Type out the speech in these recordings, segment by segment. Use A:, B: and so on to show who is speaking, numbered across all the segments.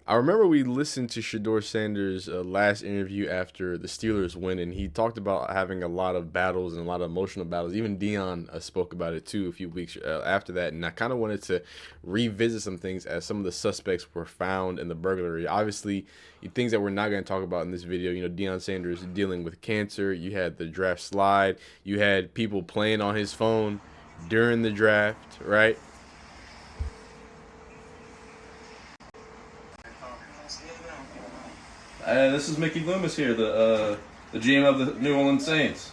A: I remember we listened to Shedeur Sanders' last interview after the Steelers win, and he talked about having a lot of battles and a lot of emotional battles. Even Dion spoke about it too a few weeks after that, and I kind of wanted to revisit some things as some of the suspects were found in the burglary. Obviously, things that we're not going to talk about in this video. You know, Deion Sanders dealing with cancer. You had the draft slide. You had people playing on his phone during the draft, right?
B: This is Mickey Loomis here, the GM of the New Orleans Saints.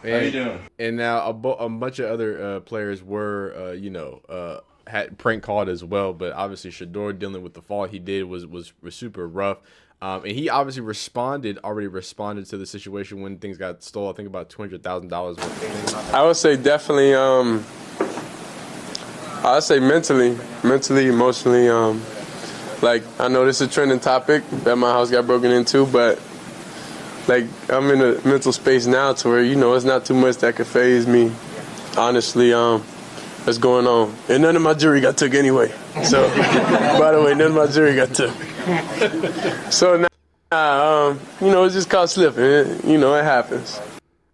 B: How you doing?
A: And now a bunch of other players were, had prank called as well. But obviously, Shedeur dealing with the fall he did was super rough. And he obviously already responded to the situation when things got stole. I think about $200,000 worth.
C: I would say definitely. I would say mentally, emotionally. Like, I know this is a trending topic that my house got broken into, but like, I'm in a mental space now to where, it's not too much that could faze me. Honestly, what's going on? And none of my jewelry got took anyway. So, by the way, none of my jewelry got took. So now, it's just caught slipping. It happens.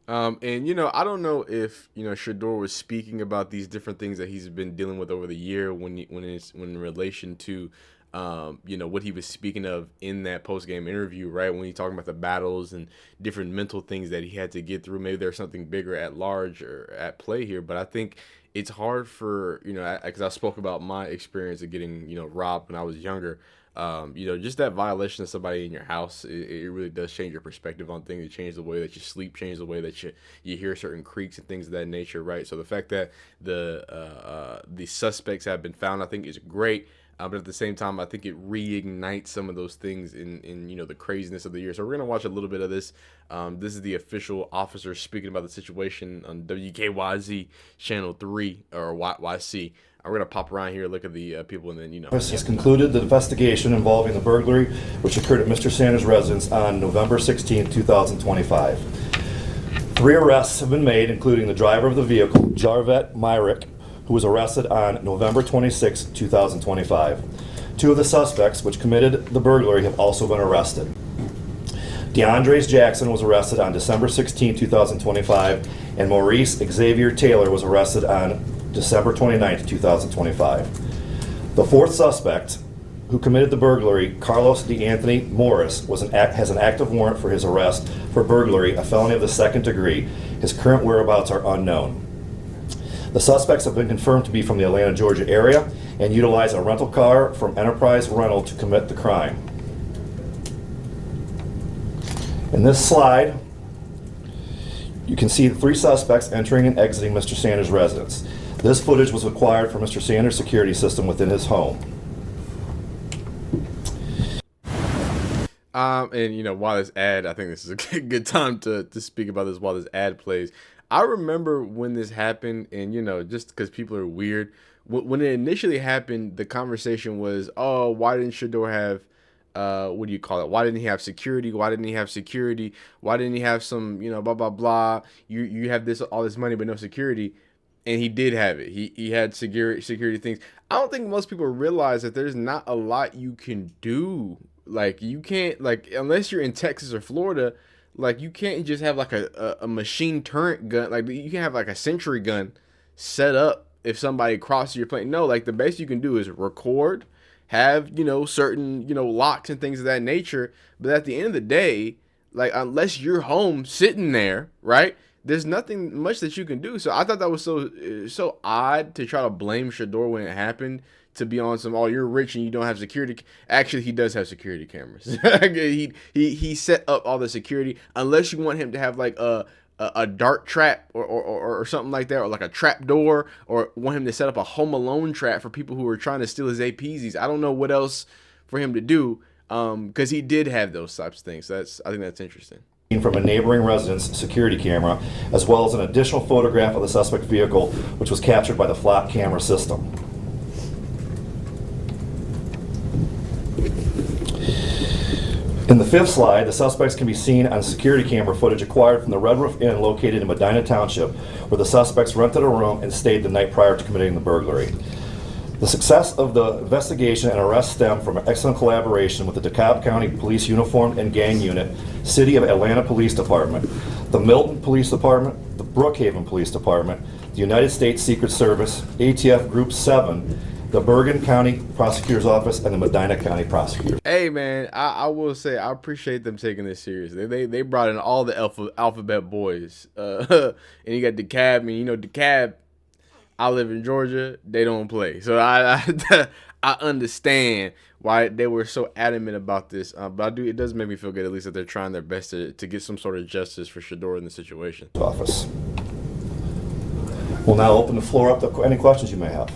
A: And I don't know if Shedeur was speaking about these different things that he's been dealing with over the year when in relation to what he was speaking of in that post-game interview, right? When he's talking about the battles and different mental things that he had to get through. Maybe there's something bigger at large or at play here, but I think it's hard for, because I spoke about my experience of getting, robbed when I was younger. Just that violation of somebody in your house, it really does change your perspective on things. It changes the way that you sleep, changes the way that you hear certain creaks and things of that nature, right? So the fact that the suspects have been found, I think, is great. But at the same time, I think it reignites some of those things in the craziness of the year. So we're gonna watch a little bit of this. This is the official officer speaking about the situation on WKYZ Channel 3 or YC. We're gonna pop around here, look at the people, and then
D: Has concluded the investigation involving the burglary which occurred at Mr. Sanders' residence on November 16, 2025. 3 arrests have been made, including the driver of the vehicle, Jarvet Myrick, who was arrested on November 26, 2025. 2 of the suspects which committed the burglary have also been arrested. DeAndres Jackson was arrested on December 16, 2025, and Maurice Xavier Taylor was arrested on December 29, 2025. The 4th suspect, who committed the burglary, Carlos DeAnthony Morris, has an active warrant for his arrest for burglary, a felony of the 2nd degree. His current whereabouts are unknown. The suspects have been confirmed to be from the Atlanta, Georgia area and utilize a rental car from Enterprise Rental to commit the crime. In this slide, you can see the 3 suspects entering and exiting Mr. Sanders' residence. This footage was acquired from Mr. Sanders' security system within his home.
A: And while this ad, I think this is a good time to speak about this while this ad plays. I remember when this happened, and just because people are weird, when it initially happened, the conversation was, oh, why didn't Shedeur have what do you call it? Why didn't he have security? Why didn't he have security? Why didn't he have some, blah blah blah? You have all this money but no security. And he did have it. He had security things. I don't think most people realize that there's not a lot you can do. Like, you can't, unless you're in Texas or Florida, you can't just have a machine turret gun. Like, you can have a sentry gun set up if somebody crosses your plane. No, the best you can do is record, have certain locks and things of that nature. But at the end of the day, unless you're home sitting there, right, there's nothing much that you can do. So I thought that was so odd to try to blame Shedeur when it happened, to be on some, oh, you're rich and you don't have security. Actually, he does have security cameras. he set up all the security, unless you want him to have a dart trap or something like that, or a trap door, or want him to set up a Home Alone trap for people who are trying to steal his APZs. I don't know what else for him to do, because he did have those types of things. So I think that's interesting.
D: From a neighboring residence security camera, as well as an additional photograph of the suspect vehicle, which was captured by the flap camera system. In the 5th slide, the suspects can be seen on security camera footage acquired from the Red Roof Inn located in Medina Township, where the suspects rented a room and stayed the night prior to committing the burglary. The success of the investigation and arrest stem from excellent collaboration with the DeKalb County Police Uniform and Gang Unit, City of Atlanta Police Department, the Milton Police Department, the Brookhaven Police Department, the United States Secret Service, ATF Group 7, the Bergen County Prosecutor's Office, and the Medina County Prosecutor.
A: Hey man, I will say I appreciate them taking this seriously. They brought in all the alphabet boys, and you got DeKalb. I mean, DeKalb. I live in Georgia. They don't play, so I I understand why they were so adamant about this. But it does make me feel good, at least that they're trying their best to get some sort of justice for Shedeur in the situation.
D: Office. We'll now open the floor up to any questions you may have.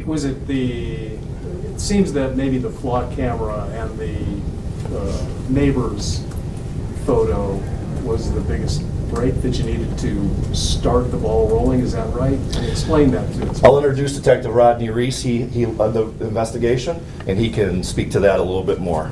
E: Was it it seems that maybe the flock camera and the neighbor's photo was the biggest break that you needed to start the ball rolling, is that right? Explain that to us.
D: I'll introduce Detective Rodney Reese. He led the investigation, and he can speak to that a little bit more.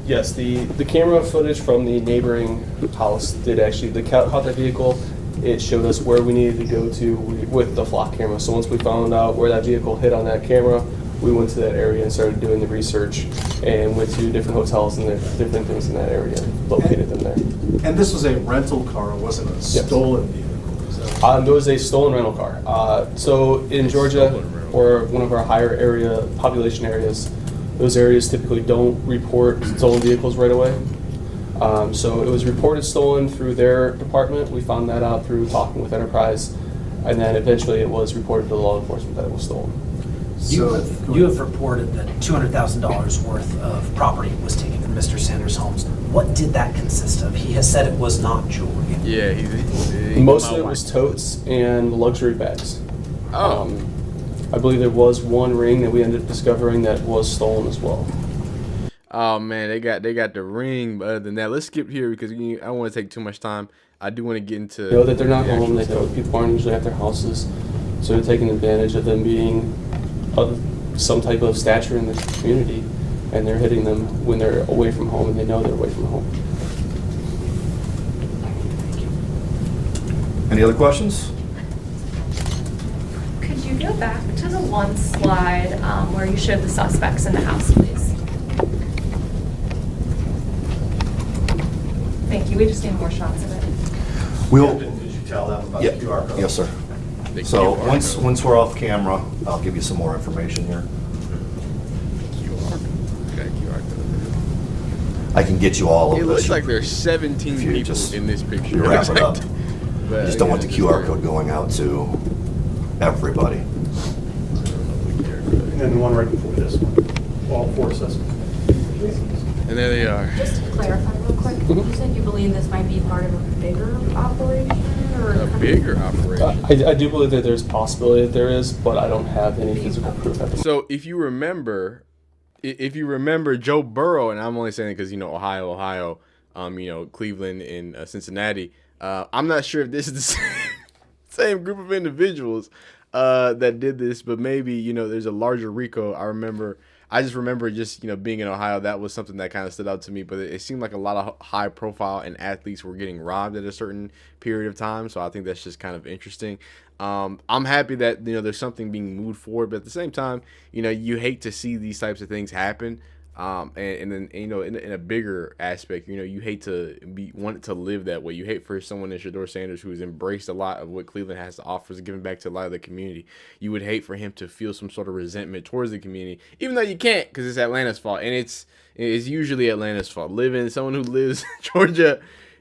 F: Yes, the camera footage from the neighboring house did actually, caught that vehicle. It showed us where we needed to go to with the flock camera. So once we found out where that vehicle hit on that camera, we went to that area and started doing the research and went to different hotels and different things in that area, located them there.
E: And this was a rental car, it wasn't a stolen vehicle? Is that
F: There was a stolen rental car. So in Georgia, or one of our higher population areas, those areas typically don't report stolen vehicles right away. So it was reported stolen through their department. We found that out through talking with Enterprise, and then eventually it was reported to law enforcement that it was stolen.
G: You have reported that $200,000 worth of property was taken from Mr. Sanders' homes. What did that consist of? He has said it was not jewelry.
A: Yeah,
F: most of it was totes and luxury bags.
A: Oh.
F: I believe there was one ring that we ended up discovering that was stolen as well.
A: Oh man, they got the ring. But other than that, let's skip here because I don't want to take too much time. I do want to get into.
F: Know that they're not home. They know people aren't usually at their houses, so they're taking advantage of them being of some type of stature in the community, and they're hitting them when they're away from home, and they know they're away from home.
D: Any other questions?
H: Could you go back to the one slide where you showed the suspects in the house, please? Thank you. We just need more shots of it.
D: We'll.
E: Did you tell them about
D: Yeah.
E: the QR code?
D: Yes, sir. So once we're off camera, I'll give you some more information here. I can get you all of
A: It
D: this.
A: looks like there's 17
D: If you
A: people
D: just
A: in this picture.
D: wrap it up.
A: But
D: I just don't want the
A: again,
D: QR code going out to everybody.
E: And then the one right before this one, all four suspects.
A: And there they are.
I: Just to clarify real quick, you said you believe this might be part of a bigger operation or
A: A bigger operation.
F: I do believe that there's a possibility that there is, but I don't have any physical proof at the moment.
A: So if you remember, Joe Burrow, and I'm only saying it because Ohio, Cleveland and Cincinnati. I'm not sure if this is the same group of individuals that did this, but maybe there's a larger RICO. I just remember being in Ohio, that was something that kind of stood out to me. But it seemed like a lot of high profile and athletes were getting robbed at a certain period of time. So I think that's just kind of interesting. I'm happy that there's something being moved forward, but at the same time, you hate to see these types of things happen. And then in a bigger aspect, you hate to want to live that way. You hate for someone in Shedeur Sanders who has embraced a lot of what Cleveland has to offer, is giving back to a lot of the community. You would hate for him to feel some sort of resentment towards the community, even though you can't, because it's Atlanta's fault, and it's usually Atlanta's fault. Someone who lives in Georgia,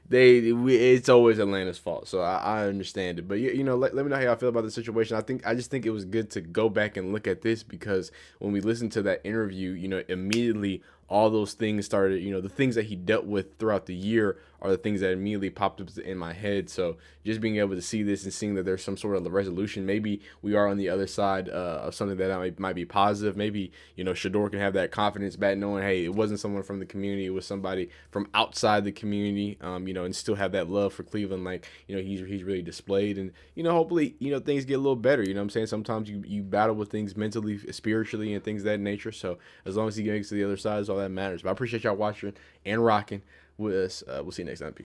A: it's always Atlanta's fault. So I understand it. But let me know how y'all feel about the situation. I just think it was good to go back and look at this, because when we listened to that interview, immediately all those things started, the things that he dealt with throughout the year are the things that immediately popped up in my head. So just being able to see this and seeing that there's some sort of resolution, maybe we are on the other side of something that might be positive. Maybe, Shedeur can have that confidence back, knowing, hey, it wasn't someone from the community, it was somebody from outside the community, and still have that love for Cleveland, like, he's really displayed. And, hopefully, things get a little better. You know what I'm saying? Sometimes you battle with things mentally, spiritually, and things of that nature. So as long as he makes it to the other side is all that matters. But I appreciate y'all watching and rocking with us. We'll see you next time. Peace.